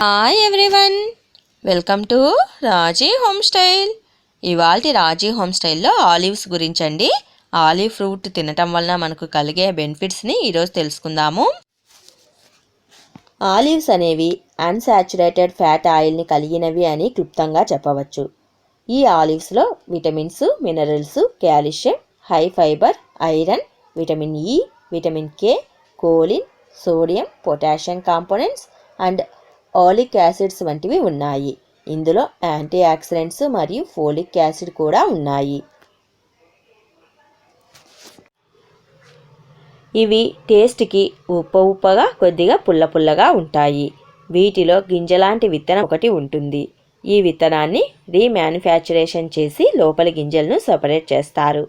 Hi everyone, welcome to Raji home style. ఇవాల్టి రాజీ home స్టైల్లో olives గురించండి. Olive fruit తినటం వలన మనకు కలిగే బెనిఫిట్స్ని ఈరోజు తెలుసుకుందాము. ఆలివ్స్ అనేవి అన్సాచురేటెడ్ ఫ్యాట్ ఆయిల్ని కలిగినవి అని క్లుప్తంగా చెప్పవచ్చు. ఈ ఆలివ్స్లో vitamins, minerals, calcium, high fibre, iron, vitamin E, vitamin K, choline, sodium, potassium components and oleic acids వంటివి ఉన్నాయి. ఇందులో యాంటీ ఆక్సిడెంట్స్ మరియు ఫోలిక్ యాసిడ్ కూడా ఉన్నాయి. ఇవి టేస్ట్కి ఉప్పగా కొద్దిగా పుల్లగా ఉంటాయి. వీటిలో గింజలాంటి విత్తనం ఒకటి ఉంటుంది. ఈ విత్తనాన్ని రీమ్యానుఫ్యాక్చరేషన్ చేసి లోపలి గింజలను సపరేట్ చేస్తారు.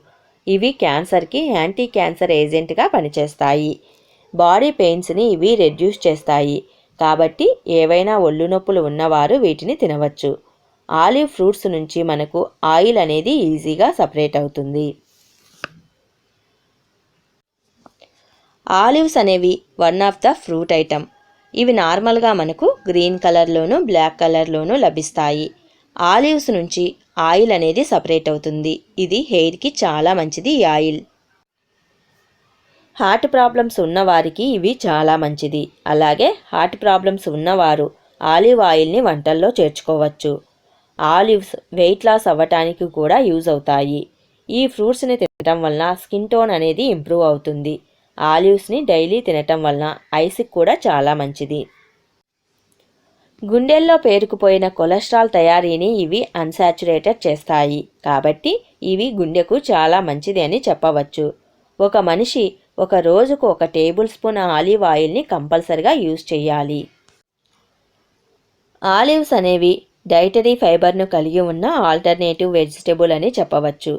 ఇవి క్యాన్సర్కి యాంటీ క్యాన్సర్ ఏజెంట్గా పనిచేస్తాయి. బాడీ పెయిన్స్ని ఇవి రెడ్యూస్ చేస్తాయి. కాబట్టి ఏవైనా ఒళ్ళు నొప్పులు ఉన్నవారు వీటిని తినవచ్చు. ఆలివ్ ఫ్రూట్స్ నుంచి మనకు ఆయిల్ అనేది ఈజీగా సపరేట్ అవుతుంది. ఆలివ్స్ అనేవి one of the fruit item. ఇవి నార్మల్గా మనకు గ్రీన్ కలర్లోను, బ్లాక్ కలర్లోను లభిస్తాయి. ఆలివ్స్ నుంచి ఆయిల్ అనేది సపరేట్ అవుతుంది. ఇది హెయిర్కి చాలా మంచిది. ఈ ఆయిల్ హార్ట్ ప్రాబ్లమ్స్ ఉన్నవారికి ఇవి చాలా మంచిది. అలాగే హార్ట్ ప్రాబ్లమ్స్ ఉన్నవారు ఆలివ్ ఆయిల్ని వంటల్లో చేర్చుకోవచ్చు. ఆలివ్స్ వెయిట్ లాస్ అవ్వటానికి కూడా యూజ్ అవుతాయి. ఈ ఫ్రూట్స్ని తినటం వలన స్కిన్ టోన్ అనేది ఇంప్రూవ్ అవుతుంది. ఆలివ్స్ని డైలీ తినటం వలన ఐస్కి కూడా చాలా మంచిది. గుండెల్లో పేరుకుపోయిన కొలెస్ట్రాల్ తయారీని ఇవి అన్సాచురేటెడ్ చేస్తాయి. కాబట్టి ఇవి గుండెకు చాలా మంచిది అని చెప్పవచ్చు. ఒక మనిషి ఒక రోజుకు 1 టేబుల్ స్పూన్ ఆలివ్ ఆయిల్ని కంపల్సరిగా యూజ్ చేయాలి. ఆలివ్స్ అనేవి డైటరీ ఫైబర్ను కలిగి ఉన్న ఆల్టర్నేటివ్ వెజిటబుల్ అని చెప్పవచ్చు.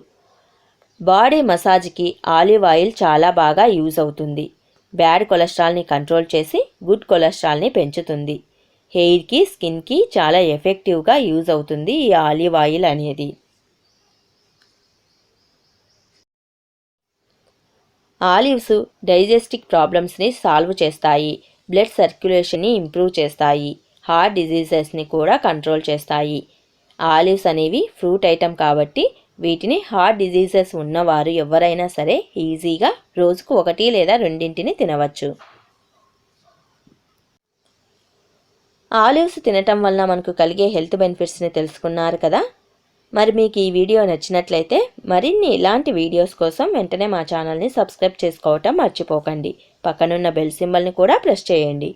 బాడీ మసాజ్కి ఆలివ్ ఆయిల్ చాలా బాగా యూజ్ అవుతుంది. బ్యాడ్ కొలెస్ట్రాల్ని కంట్రోల్ చేసి గుడ్ కొలెస్ట్రాల్ని పెంచుతుంది. హెయిర్కి, స్కిన్కి చాలా ఎఫెక్టివ్గా యూజ్ అవుతుంది ఈ ఆలివ్ ఆయిల్ అనేది. ఆలివ్స్ డైజెస్టిక్ ప్రాబ్లమ్స్ని సాల్వ్ చేస్తాయి. బ్లడ్ సర్క్యులేషన్ని ఇంప్రూవ్ చేస్తాయి. హార్ట్ డిజీజెస్ని కూడా కంట్రోల్ చేస్తాయి. ఆలివ్స్ అనేవి ఫ్రూట్ ఐటమ్ కాబట్టి వీటిని హార్ట్ డిజీజెస్ ఉన్నవారు ఎవరైనా సరే ఈజీగా రోజుకు 1 లేదా 2 తినవచ్చు. ఆలివ్స్ తినటం వలన మనకు కలిగే హెల్త్ బెనిఫిట్స్ని తెలుసుకున్నారు కదా. మరి మీకు ఈ వీడియో నచ్చినట్లయితే మరిన్ని ఇలాంటి వీడియోస్ కోసం వెంటనే మా ఛానల్ని సబ్స్క్రైబ్ చేసుకోవటం మర్చిపోకండి. పక్కనున్న బెల్ సింబల్ని కూడా ప్రెస్ చేయండి.